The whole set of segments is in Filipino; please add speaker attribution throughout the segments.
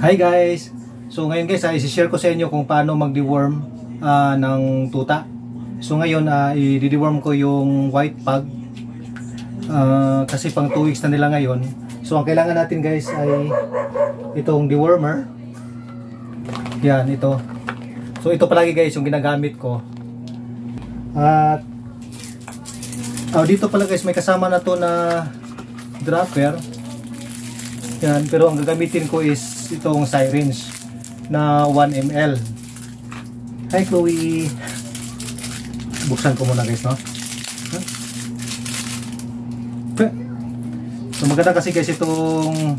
Speaker 1: Hi guys! So ngayon guys, isi-share ko sa inyo kung paano mag-deworm ng tuta. So ngayon, i-deworm ko yung white pug kasi pang 2 weeks na nila ngayon. So ang kailangan natin guys ay itong dewormer. Yan, ito. So ito palagi guys yung ginagamit ko. At dito pala guys may kasama na to na dropper. Yan, pero ang gagamitin ko is itong syringe na 1 ml. Hi Chloe! Buksan ko muna guys, no? So maganda kasi guys itong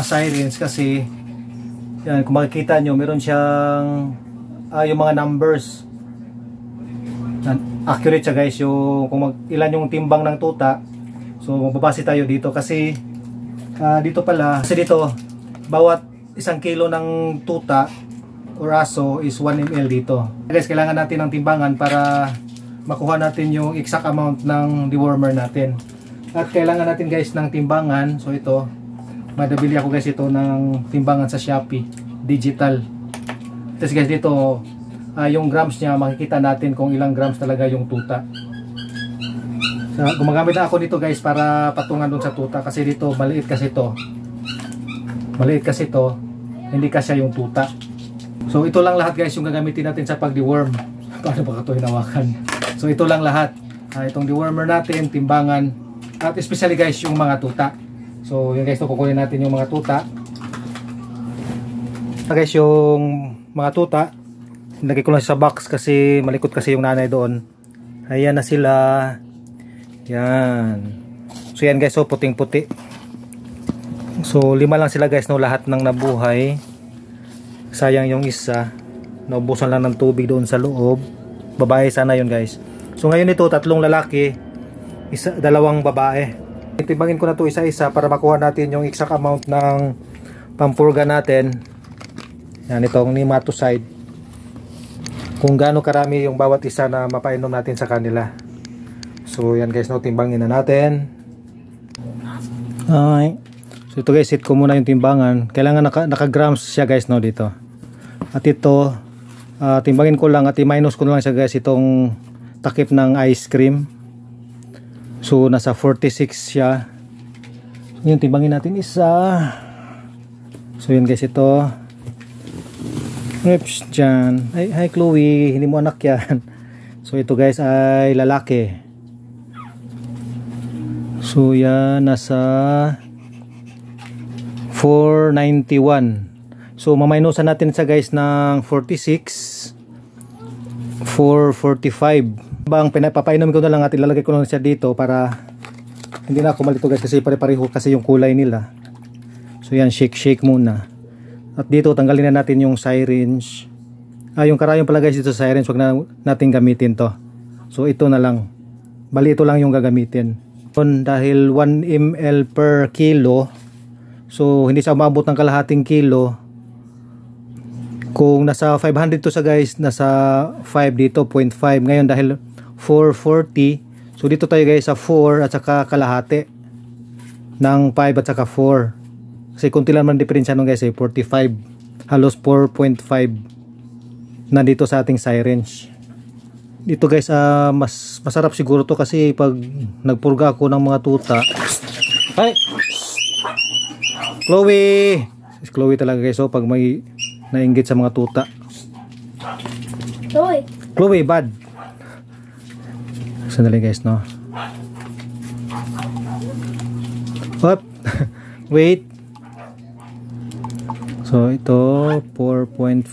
Speaker 1: syringe kasi yan, kung makikita nyo meron siyang yung mga numbers. Accurate siya guys yung kung ilan yung timbang ng tuta. So magbabase tayo dito kasi dito pala, kasi dito bawat 1 kilo ng tuta o aso is 1 ml dito. Guys, kailangan natin ng timbangan para makuha natin yung exact amount ng dewormer natin. At kailangan natin guys ng timbangan. So ito, madabili ako guys ito ng timbangan sa Shopee digital. Tapos guys dito yung grams niya, makikita natin kung ilang grams talaga yung tuta. So, gumagamit na ako nito guys para patungan dun sa tuta kasi dito maliit kasi ito. Maliit kasi ito, hindi kasya yung tuta. So ito lang lahat guys yung gagamitin natin sa pag-deworm. Paano ba ito hinawakan? So ito lang lahat. Itong dewormer natin, timbangan, at especially guys yung mga tuta. So yun guys, kukunin natin yung mga tuta. Guys, yung mga tuta nilagay ko lang sa box kasi malikot kasi yung nanay doon. Ayan na sila. Yan. So yan guys, so puting puti. So 5 lang sila guys, no, lahat ng nabuhay. Sayang yung isa, naubusan lang ng tubig doon sa loob. Babae sana yun guys. So ngayon ito 3 lalaki, 2 babae. Itimbangin ko na to isa-isa para makuha natin yung exact amount ng pampurga natin. Yan, itong nematocide, kung gaano karami yung bawat isa na mapainom natin sa kanila. So yan guys, no, timbangin na natin. Okay. So ito guys, set ko muna yung timbangan. Kailangan naka grams siya guys, no, dito. At ito, timbangin ko lang at i-minus ko lang siya guys itong takip ng ice cream. So nasa 46 siya. Yung timbangin natin isa. So yun guys, ito. Oops, dyan. Hi Chloe, hindi mo anak yan. So ito guys ay lalaki. So yan, nasa 491. So maminusan natin sa guys ng 46, 445. Bang pinapainom ko na lang at ilalagay ko lang siya dito para hindi na ako malito guys kasi pare-pareho kasi yung kulay nila. So yan, shake muna. At dito tanggalin na natin yung syringe. Yung karayong pala guys dito sa syringe, wag na natin gamitin to. So ito na lang. Bali ito lang yung gagamitin. Dahil 1 ml per kilo, so hindi siya umabot ng kalahating kilo. Kung nasa 500 to sa guys, nasa 5 dito, 0.5. Ngayon dahil 440, so dito tayo guys sa 4 at saka kalahati ng 5 at saka 4. Kasi kunti lang man diferensya nung guys, 45, halos 4.5 na dito sa ating syringe. Dito guys, mas masarap siguro to kasi pag nagpurga ako ng mga tuta. Hi Chloe! Chloe talaga guys, so pag may nainggit sa mga tuta. Chloe, bad. Sandali guys, no. What? Wait. So ito 4.5.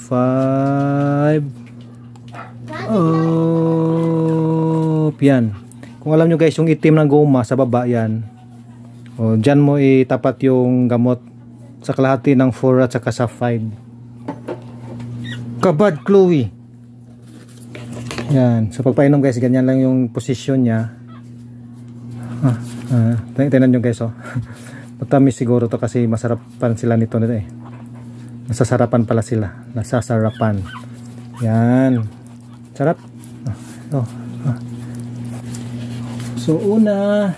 Speaker 1: Yan. Kung alam nyo guys, yung itim ng goma sa baba yan. Dyan mo itapat yung gamot sa kalahati ng 4 at saka sa 5. Kabad Chloe. Yan. So pagpainom guys, ganyan lang yung posisyon niya. Tingnan nyo guys, oh. Matamis siguro to kasi masarapan sila nito eh. Nasasarapan pala sila. Nasasarapan. Yan. Sarap. So una.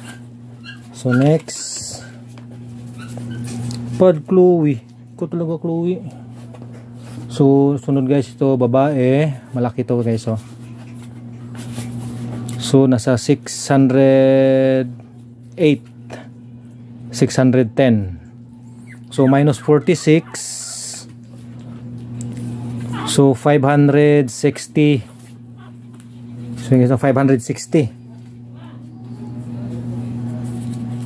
Speaker 1: So next. Pod Chloe. ko talaga, Chloe. So, sunod guys, ito babae. Malaki to guys, oh. So, nasa 608. 610. So, minus 46. So, 560. So, yung 560.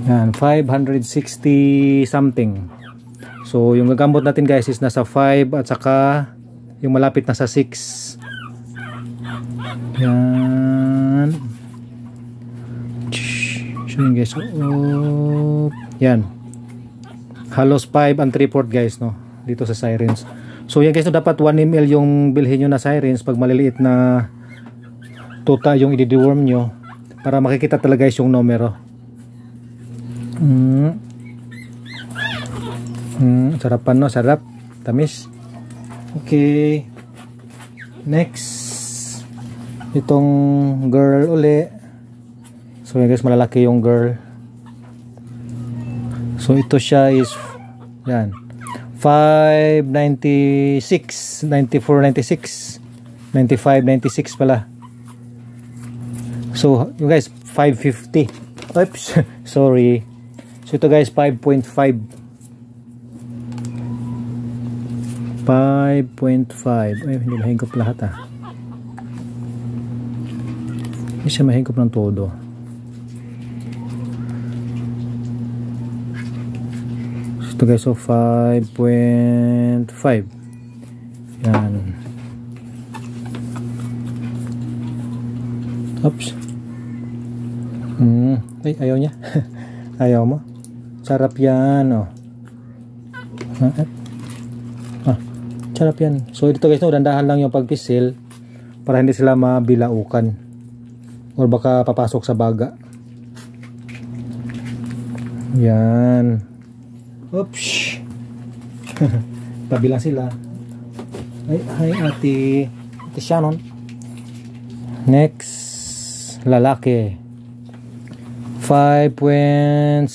Speaker 1: Yan, 560 something. So, yung gagamot natin guys is nasa 5 at saka yung malapit nasa 6. Yan. So, yun guys. Oh, yan. Halos 5 and 3/4 guys, no? Dito sa sirens. So, yan guys, no, dapat 1 ml yung bilhin nyo na sirens pag maliliit na tuta yung i-deworm nyo para makikita talaga guys yung numero. Sarapan, no? Sarap. Tamis. Okay. Next. Itong girl uli. So yun guys, malalaki yung girl. So ito siya is yan 596, 94, 96, 95, 96 pala. So yung guys 550. Oops, sorry. So ito guys 5.5. 5.5. Ay, hindi mahigop lahat ah. Hindi siya mahigop ng todo. So ito guys, so 5.5. Yan. Oops. Ay, ayaw niya. Ayaw mo. Sarap yan, oh. Sarap yan. So dito guys, no, dandahan lang yung pagpisil para hindi sila mabilaukan or baka papasok sa baga. Yan. Oops. Tabi lang sila. Ay, hi ate. Ate Shannon. Next. Lalaki. 5.66.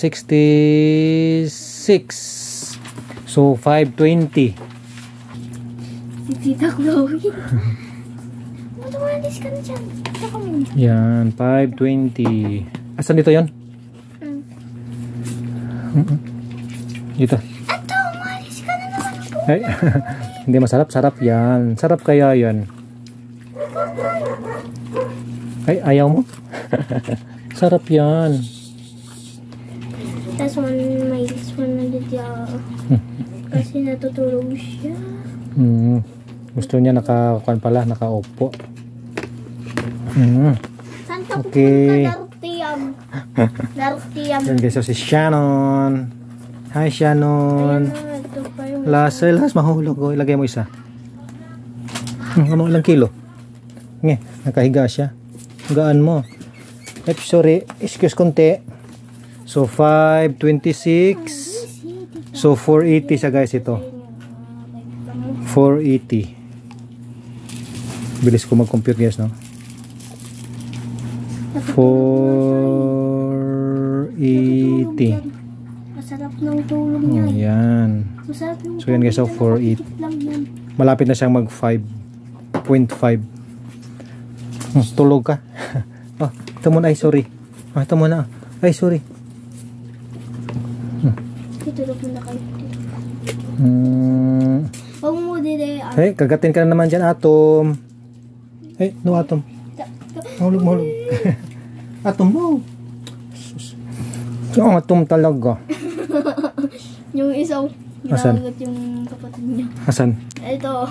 Speaker 1: So 520.
Speaker 2: Si Tita Chloe. Matumalis ka na dyan.
Speaker 1: Yan, 520. Asan dito yon? Dito.
Speaker 2: Ato, umalis ka na naman po.
Speaker 1: Ay, hindi masarap. Sarap yan. Sarap kaya yan. Ay, ayaw mo? Sarap yan.
Speaker 2: Tapos may one na dito. Kasi natutulog siya.
Speaker 1: Gusto niya nakakuan pala, nakaupo.
Speaker 2: Saan ka
Speaker 1: Okay.
Speaker 2: Darutiam? Darutiam.
Speaker 1: Yan guys, so si Shannon. Hi Shannon.
Speaker 2: Ito pa yung...
Speaker 1: Last mahulog ko. Ilagay mo isa. Ano, ilang kilo? Nge, nakahiga siya. Gaan mo. Sorry, excuse konti. So 526. So 480 siya guys ito. 480. Bilis ko mag-compute guys, no? 480.
Speaker 2: Masarap ng tulog niya.
Speaker 1: Yan.
Speaker 2: Masarap yung
Speaker 1: So yan guys, so 480. Malapit na siyang mag 5.5. Tulog ka. Oh, ito muna. Ay, sorry. Oh, ito muna. Ay, sorry.
Speaker 2: Tulog muna kayo. Huwag mo dire.
Speaker 1: Hey, kagatin ka na naman dyan, Atom. Hey, no, Atom. Mahulog, mahulog. Atom mo. Yung Atom talaga.
Speaker 2: Yung isaw.
Speaker 1: Asan?
Speaker 2: Ginagat yung kapatid niya.
Speaker 1: Asan?
Speaker 2: Ito.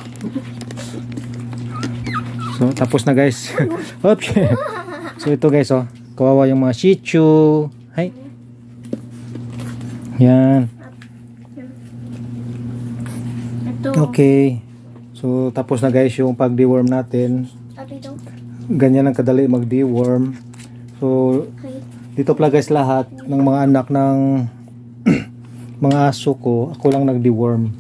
Speaker 1: So, tapos na guys. Oops. So, ito guys, oh. Kawawa yung mga Shih Tzu. Hi. Yan.
Speaker 2: Ito.
Speaker 1: Okay. So, tapos na guys yung pag-deworm natin.
Speaker 2: At ito.
Speaker 1: Ganyan lang kadali mag-deworm. So,
Speaker 2: Okay.
Speaker 1: dito pala guys lahat ng mga anak ng mga aso ko, ako lang nag-deworm.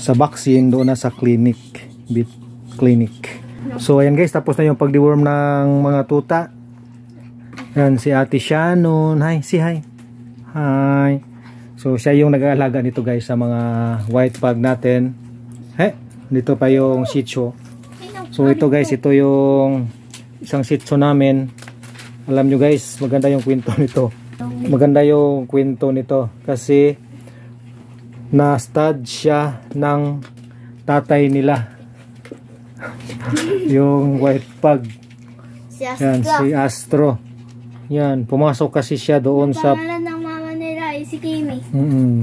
Speaker 1: Sa vaccine, doon na sa clinic. Bit clinic. So, ayan guys, tapos na yung pag-deworm ng mga tuta. Ayan, si Ate Shannon. Hi, si hi. Hi. So siya yung nag-aalaga nito guys sa mga white pug natin. Dito pa yung Shih Tzu. So ito guys, ito yung isang Shih Tzu namin. Alam nyo guys, maganda yung kwento nito. Maganda yung kwento nito kasi na-stud siya ng tatay nila. Yung white pug. Yan, si Astro. Yan, pumasok kasi siya doon sa...
Speaker 2: Pangalan ng mama nila ay si Kimi.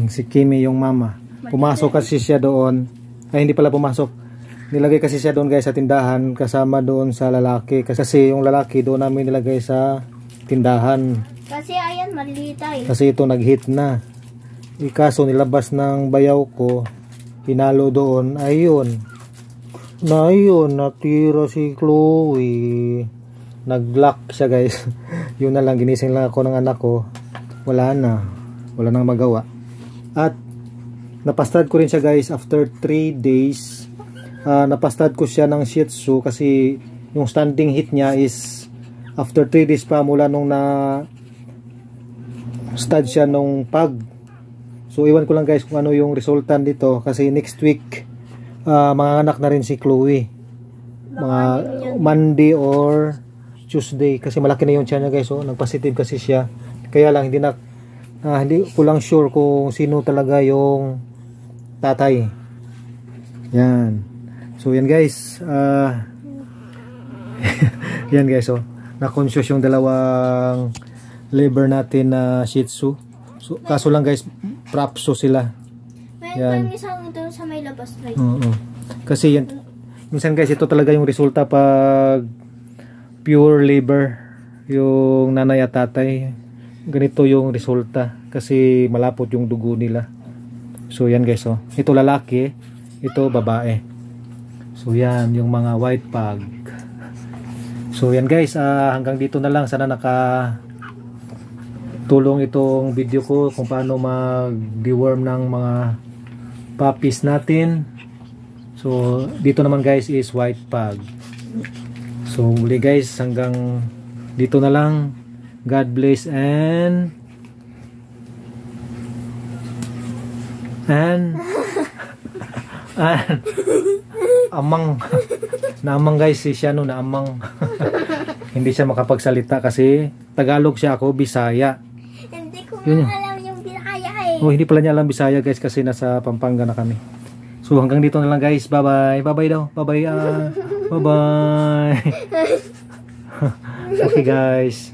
Speaker 1: Si Kimi yung mama. Pumasok kasi siya doon. Ay, hindi pala pumasok. Nilagay kasi siya doon guys sa tindahan kasama doon sa lalaki. Kasi yung lalaki doon namin nilagay sa tindahan.
Speaker 2: Kasi ayan, maliit ay.
Speaker 1: Kasi ito nag-hit na. Kaso nilabas ng bayaw ko. Pinalo doon. Ayun. Natira si Chloe. Nag-lock siya guys. Yun na lang, ginising lang ako ng anak ko. Wala na. Wala nang magawa. At napastad ko rin siya guys after 3 days. Napastad ko siya ng Shih Tzu kasi yung standing heat niya is after 3 days pa mula nung na stud siya nung pug. So iwan ko lang guys kung ano yung resultant dito kasi next week mga anak na rin si Chloe. Mga Monday or Tuesday kasi malaki na yung tiyan niya guys. So nagpositive kasi siya. Kaya lang hindi ko lang sure kung sino talaga yung tatay. Yan. So yan guys. Yan guys. So na-conscious yung dalawang liver natin na Shih Tzu. So, kaso lang guys, prapso sila.
Speaker 2: Yan. May isang ito sa may labas. Right?
Speaker 1: Kasi yan, minsan guys, ito talaga yung resulta pag pure liver yung nanay at tatay. Ganito yung resulta kasi malapot yung dugo nila. So yan guys, oh. Ito lalaki, ito babae. So yan yung mga white pug. So yan guys, hanggang dito na lang. Sana tulong itong video ko kung paano mag-deworm ng mga puppies natin. So dito naman guys is white pug. So muli guys, hanggang dito na lang. God bless and amang naamang guys si siya no, naamang. Hindi siya makapagsalita kasi Tagalog siya, ako Bisaya.
Speaker 2: Hindi ko alam yung Bisaya eh.
Speaker 1: Hindi pala niya alam Bisaya guys kasi nasa Pampanga na kami. So hanggang dito na lang guys. Bye bye. Bye bye daw. Bye bye. Bye bye. Okay guys.